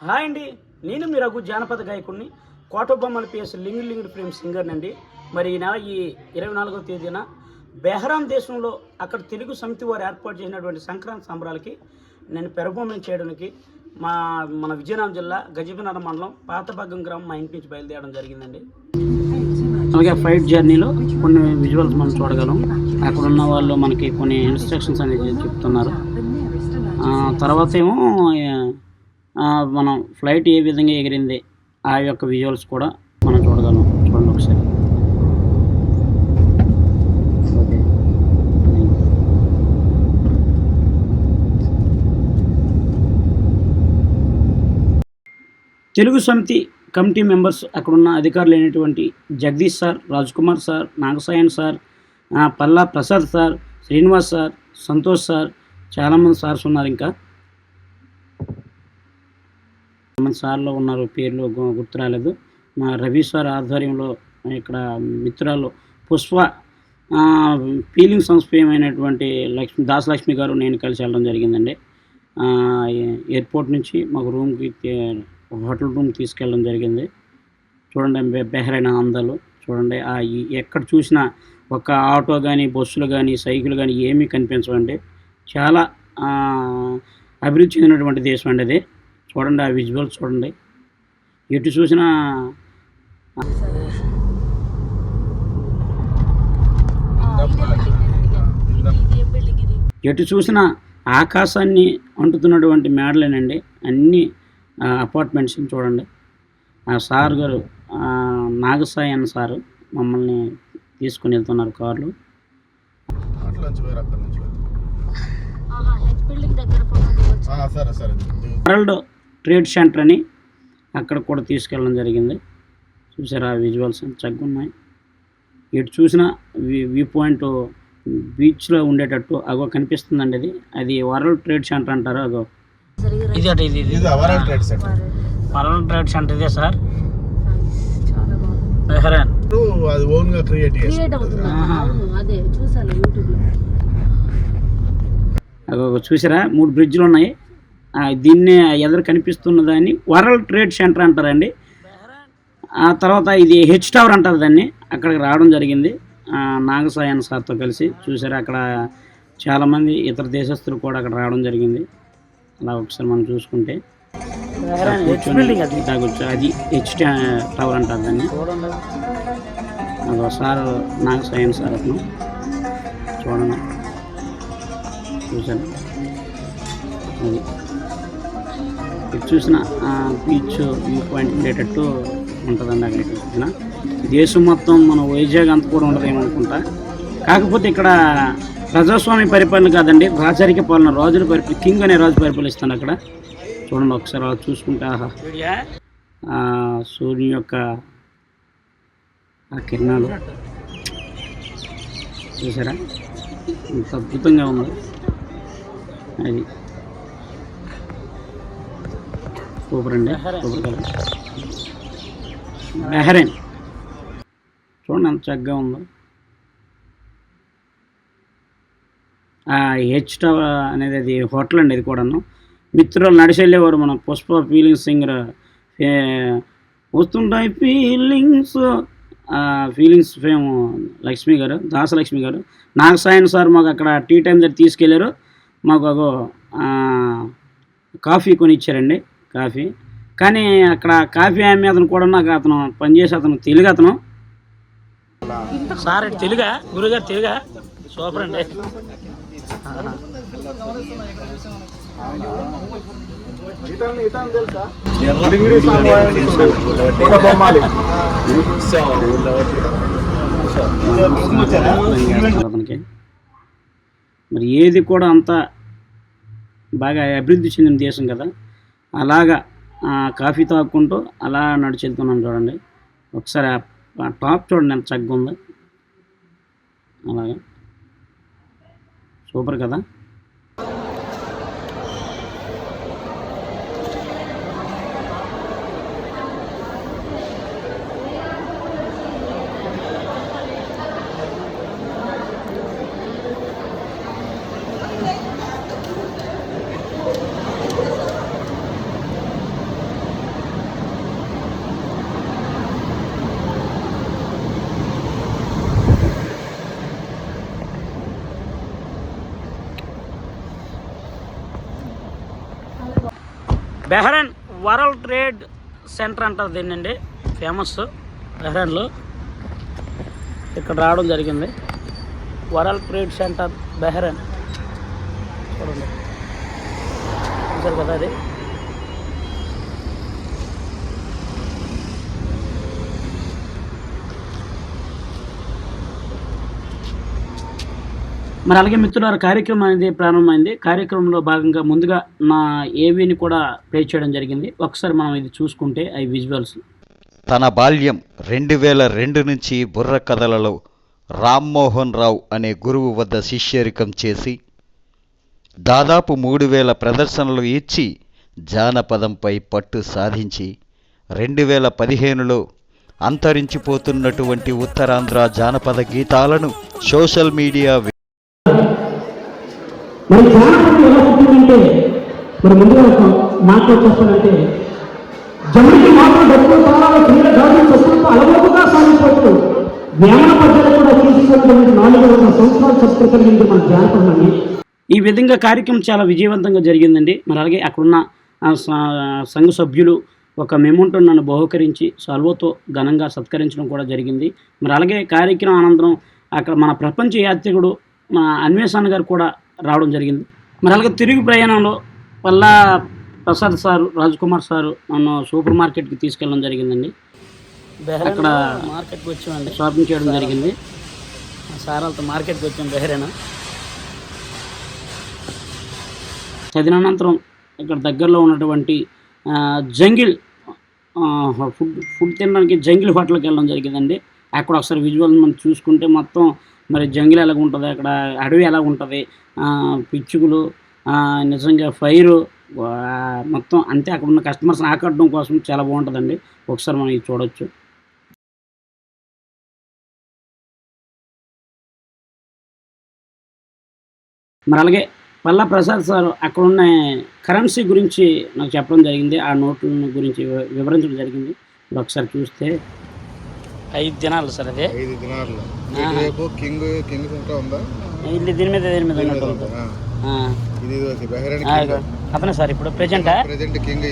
Hi అండి, నేను మీ రఘు జానపద గాయకుడిని. కోటబొమ్మల పిఎస్ లింగ్డ్ ఫ్రేమ్ సింగర్ అండి. మరి ఈ నెల 24వ తేదీన బెహ్రాన్ దేశంలో అక్కడ తెలుగు సమితి వారు ఏర్పాటు చేసినటువంటి సంక్రాంతి సంబరాలకి నేను పెర్ఫార్మెన్స్ చేయడానికి మన విజయనగరం జిల్లా గజపతినగరం మండలం పాతభగ్గం గ్రామం మా ఇంటి నుంచి బయలుదేరడం జరిగిందండి. అలాగే ఫ్లైట్ జర్నీలో కొన్ని విజువల్స్ మనం చూడగలం. అక్కడ ఉన్న వాళ్ళు మనకి కొన్ని ఇన్స్ట్రక్షన్స్ అనేది చెప్తున్నారు. తర్వాత ఏమో మనం ఫ్లైట్ ఏ విధంగా ఎగిరింది ఆ యొక్క విజువల్స్ కూడా మనం చూడగలం. చూడండి ఒకసారి. తెలుగు సమితి కమిటీ మెంబర్స్ అక్కడున్న అధికారులు అయినటువంటి Jagdish sir, Rajkumar sir, Nagasayan sir, Palla Prasad sir, Srinivas sir, Santosh sir, చాలామంది సార్స్ ఉన్నారు. ఇంకా మంది సార్లు ఉన్నారు, పేర్లు గుర్తు రాలేదు. మా రవి సార్ ఆధ్వర్యంలో ఇక్కడ మిత్రాలు పుష్ప ఫీలింగ్ సంస్థమైనటువంటి దాసలక్ష్మి గారు నేను కలిసి వెళ్ళడం జరిగిందండి. ఎయిర్పోర్ట్ నుంచి మాకు రూమ్కి హోటల్ రూమ్ తీసుకెళ్ళడం జరిగింది. చూడండి బెహ్రైన్ అందాలు చూడండి. ఎక్కడ చూసినా ఒక ఆటో కానీ, బస్సులు కానీ, సైకిల్ కానీ ఏమీ కనిపించవండి. చాలా అభివృద్ధి చెందినటువంటి దేశం అండి అది. చూడండి ఆ విజువల్స్ చూడండి. ఎటు చూసినా ఆకాశాన్ని అంటుతున్నటువంటి మేడలేనండి. అన్ని అపార్ట్మెంట్స్ చూడండి. ఆ సార్ గారు నాగసాయి అన్న సారు మమ్మల్ని తీసుకుని వెళ్తున్నారు కార్లు. వరల్డ్ ట్రేడ్ సెంటర్ అని అక్కడ కూడా తీసుకెళ్ళడం జరిగింది. చూసారా ఆ విజువల్స్ చక్కగా ఉన్నాయి. ఎటు చూసినా వ్యూ పాయింట్ బీచ్లో ఉండేటట్టు అగో కనిపిస్తుందండి. అది వరల్డ్ ట్రేడ్ సెంటర్ అంటారు. అగో ఇది world trade centre. World trade centre ఇదే సార్. బెహ్రాన్ అది ఓన్ గా క్రియేట్ చూసారా 3 బ్రిడ్జ్లు ఉన్నాయి. దీన్నే ఎదురు కనిపిస్తున్న దాన్ని వరల్డ్ ట్రేడ్ సెంటర్ అంటారండి. ఆ తర్వాత ఇది హెచ్ టవర్ అంటారు దాన్ని. అక్కడికి రావడం జరిగింది నాగసాయన్ సార్తో కలిసి. చూసారా అక్కడ చాలామంది ఇతర దేశస్తులు కూడా అక్కడ రావడం జరిగింది. అలా ఒకసారి మనం చూసుకుంటే అది హెచ్ టవర్ అంటారు దాన్ని. సార్ నాగసాయన్ సార్ అతను చూడండి. చూసాను అది ఇటు చూసిన బీచ్ వ్యూ పాయింట్ ఉండేటట్టు ఉంటుందండి. అక్కడ చూసిన దేశం మొత్తం మన వైజాగ్ అంత కూడా ఉండదు ఏమనుకుంటా. కాకపోతే ఇక్కడ ప్రజాస్వామ్య పరిపాలన కాదండి, రాజరిక పాలన. రాజుల పరిపాలన, కింగ్ అనే రాజు పరిపాలిస్తాను అక్కడ. చూడండి ఒకసారి అలా చూసుకుంటే సూర్యుని యొక్క ఆ కిరణాలు చూసారా ఇంత అద్భుతంగా ఉంది. అది సూపర్ అండి, సూపర్ కలర్. బెహ్రైన్ చూడండి ఎంత చక్కగా ఉందో. హెచ్ టవర్ అనేది అది హోటల్ అండి. అది కూడాను మిత్రులు నడిచి వెళ్ళేవారు. మన పుష్ప ఫీలింగ్ సింగర్ వస్తుంటాయి ఫీలింగ్స్ ఫేమ్ లక్ష్మి గారు, దాసలక్ష్మి గారు. నాగసాయన్ సార్ మాకు అక్కడ టీ టైం దగ్గర తీసుకెళ్ళారు. మాకు కాఫీ కొని ఇచ్చారండి, కాఫీ. కానీ అక్కడ కాఫీ ఆమె అతను కూడా నాకు అతను పనిచేసి అతను తెలుగు అతను సార్. తెలుగా గురుగారు? తెలుగా సూపర్ అండి. అతనికి మరి ఏది కూడా అంత బాగా అభివృద్ధి చెందిన దేశం కదా. అలాగా కాఫీ తాగుకుంటూ అలా నడిచి వెళ్తున్నాను చూడండి. ఒకసారి ఆ టాప్ చూడండి ఎంత చక్కగా ఉందో. అలాగా సూపర్ కదా. బెహ్రెన్ వరల్డ్ ట్రేడ్ సెంటర్ అంటారు దీన్నండి, ఫేమస్ బెహ్రెన్లో. ఇక్కడ రావడం జరిగింది, వరల్డ్ ట్రేడ్ సెంటర్ బెహ్రెన్. చూడండి చూసారు కదా అది. మరి అలాగే మిత్రులారా, కార్యక్రమం అనేది ప్రారంభమైంది. కార్యక్రమంలో భాగంగా ముందుగా నా ఏవీని కూడా ప్లే చేయడం జరిగింది. ఒకసారి మనం ఇది చూసుకుంటే అవి విజువల్స్. తన బాల్యం 2002 నుంచి బుర్ర కథలలో రామ్మోహన్ రావు అనే గురువు వద్ద శిష్యరికం చేసి దాదాపు 3000 ప్రదర్శనలు ఇచ్చి జానపదంపై పట్టు సాధించి 2015లో అంతరించిపోతున్నటువంటి ఉత్తరాంధ్ర జానపద గీతాలను సోషల్ మీడియా మరి జానపదం ఎలా పుట్టిందంటే, మరి ముందుగా మాటలు చెప్పాలంటే, జమిడికి మాత్రం డబ్బులు తాళాల క్రీడ గాజు చదువుతూ అలవోపుగా సాగిపోతూ వేమన పద్ధతి కూడా తీసుకున్నటువంటి 400 సంవత్సరాల చరిత్ర కలిగింది మన జానపదం అండి. ఈ విధంగా కార్యక్రమం చాలా విజయవంతంగా జరిగిందండి. మరి అలాగే అక్కడున్న సంఘ సభ్యులు ఒక మెమోంటో నన్ను బహుకరించి సాల్వోతో ఘనంగా సత్కరించడం కూడా జరిగింది. మరి అలాగే కార్యక్రమం అనంతరం అక్కడ మన ప్రపంచ యాత్రికుడు మన అన్వేషణ గారు కూడా రావడం జరిగింది. మరి అలాగే తిరుగు ప్రయాణంలో పల్లా ప్రసాద్ సారు, రాజ్ కుమార్ సారు నన్ను సూపర్ మార్కెట్కి తీసుకెళ్ళడం జరిగిందండి. అక్కడ మార్కెట్కి వచ్చామండి, షాపింగ్ చేయడం జరిగింది. సారాలతో మార్కెట్కి వచ్చాం బెహ్రెన్. తదనంతరం ఇక్కడ దగ్గరలో ఉన్నటువంటి జంగిల్ ఫుడ్ తినడానికి జంగిల్ హోటల్కి వెళ్ళడం జరిగిందండి. అక్కడ ఒకసారి విజువల్ మనం చూసుకుంటే మొత్తం మరి జంగిల్ ఎలా ఉంటుంది, అక్కడ అడవి ఎలా ఉంటుంది, పిచ్చుకలు, నిజంగా ఫైరు మొత్తం అంతే. అక్కడ ఉన్న కస్టమర్స్ని ఆకట్టడం కోసం చాలా బాగుంటుందండి. ఒకసారి మనం ఇది చూడవచ్చు. మరి అలాగే పల్లా ప్రసాద్ సార్ అక్కడ ఉన్న కరెన్సీ గురించి నాకు చెప్పడం జరిగింది, ఆ నోట్ల గురించి వివరించడం జరిగింది. ఇప్పుడు ఒకసారి చూస్తే 5 దినాలు సార్, అదే 5 దినాలు. కింగ్ ఉందా దీని మీద అతనే సార్ ఇప్పుడు ప్రెజెంట్ కింగ్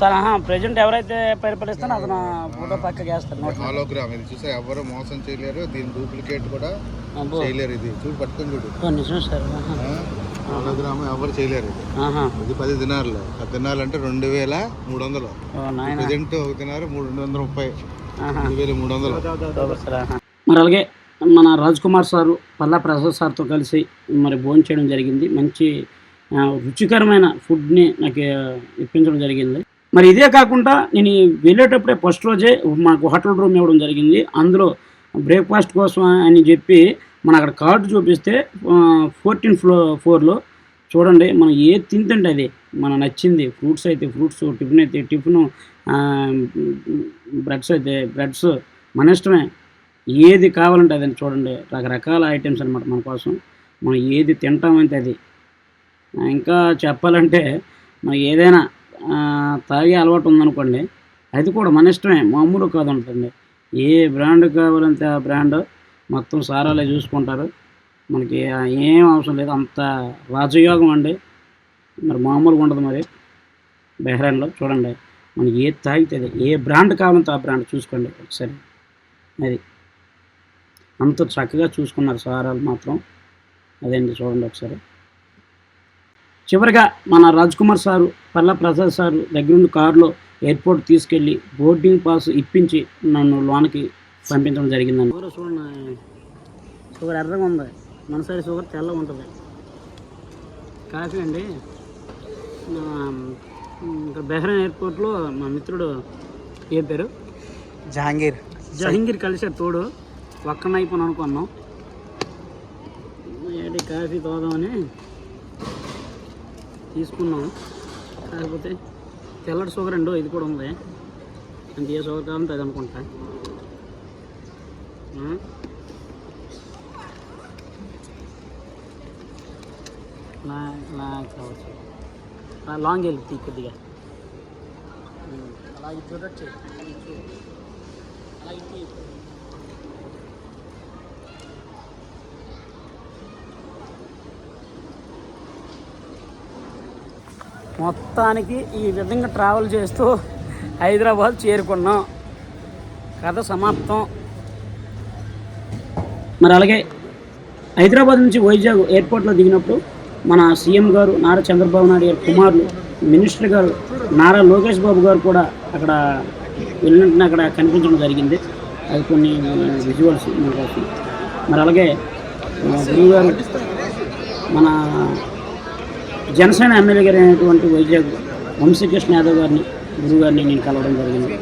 సార్. ప్రెజెంట్ ఎవరైతే పరిపాలిస్తారో అతను ఫోటో పక్కకి వేస్తారు. హాలోగ్రామ్ ఇది చూసా, ఎవరు మోసం చేయలేరు, దీని డూప్లికేట్ కూడా చేయలేరు. ఇది చూడు, పట్టుకొని చూడు, నిజం సార్. హాలోగ్రామ్ ఎవరు చేయలేరు. ఇది 10 దినాలు. 10 దినాలు అంటే 2300. Present 1 dinar 230, 2300. మరి అలాగే మన రాజ్ కుమార్ సారు పల్లా ప్రసాద్ సార్తో కలిసి మరి భోజనం చేయడం జరిగింది. మంచి రుచికరమైన ఫుడ్ని నాకు ఇప్పించడం జరిగింది. మరి ఇదే కాకుండా నేను వెళ్ళేటప్పుడే ఫస్ట్ రోజే మాకు హోటల్ రూమ్ ఇవ్వడం జరిగింది. అందులో బ్రేక్ఫాస్ట్ కోసం అని చెప్పి మన అక్కడ కార్డు చూపిస్తే 14th ఫ్లోర్లో చూడండి, మనం ఏది తింటుంటే అది మన నచ్చింది. ఫ్రూట్స్ అయితే ఫ్రూట్స్, టిఫిన్ అయితే టిఫిను, బ్రెడ్స్ అయితే బ్రెడ్స్, మన ఇష్టమే. ఏది కావాలంటే అదని చూడండి, రకరకాల ఐటమ్స్ అనమాట మన కోసం. మనం ఏది తింటామంటే అది. ఇంకా చెప్పాలంటే మనం ఏదైనా తాగే అలవాటు ఉందనుకోండి, అది కూడా మన ఇష్టమే, మామూలు కాదు ఉంటుంది. ఏ బ్రాండ్ కావాలంటే ఆ బ్రాండ్ మొత్తం సారాలే చూసుకుంటారు. మనకి ఏం అవసరం లేదు, అంత రాజయోగం అండి. మరి మామూలుగా ఉండదు. మరి బెహ్రెన్లో చూడండి, మనకి ఏది తాగితే ఏ బ్రాండ్ కావాలంటే ఆ బ్రాండ్ చూసుకోండి ఒకసారి. అది అంత చక్కగా చూసుకున్నారు సారాలు మాత్రం. అదేంటి చూడండి ఒకసారి. చివరిగా మన రాజ్ కుమార్ సారు పల్లా ప్రసాద్ సారు దగ్గరుండి కారులో ఎయిర్పోర్ట్ తీసుకెళ్ళి బోర్డింగ్ పాస్ ఇప్పించి నన్ను లోనికి పంపించడం జరిగిందండి. చూడండి, షుగర్ ఎర్రగా ఉంది, మన సైడ్ షుగర్ తెల్లగా ఉంటుంది. కాఫీ అండి. ఇక్కడ బెహ్రెన్ ఎయిర్పోర్ట్లో మా మిత్రుడు ఏ పేరు జహంగీర్ కలిసారు తోడు. ఒక్కన అయిపోయిన అనుకున్నాం, ఏంటి కాఫీ తోదామని తీసుకున్నాం. కాకపోతే తెల్లటి షుగర్ అండి, ఇది కూడా ఉంది. అంటే ఏ షుగర్ కావాలంటే అది అనుకుంటా. కావచ్చు లాంగ్ వెళ్ళి తీ కొద్దిగా అలాగే చూడొచ్చు. అలాగే మొత్తానికి ఈ విధంగా ట్రావెల్ చేస్తూ హైదరాబాద్ చేరుకున్నాం. కథ సమాప్తం. మరి అలాగే హైదరాబాద్ నుంచి వైజాగ్ ఎయిర్పోర్ట్లో దిగినప్పుడు మన సీఎం గారు నారా చంద్రబాబు నాయుడు గారి కుమారులు మినిస్టర్ గారు నారా లోకేష్ బాబు గారు కూడా అక్కడ వెళ్ళినట్టున అక్కడ కనిపించడం జరిగింది. అది కొన్ని విజువల్స్ మనకు. మరి అలాగే గురువు గారు మన జనసేన ఎమ్మెల్యే గారు అయినటువంటి వైజాగ్ వంశీకృష్ణ యాదవ్ గారిని గురువు గారిని నేను కలవడం జరిగింది.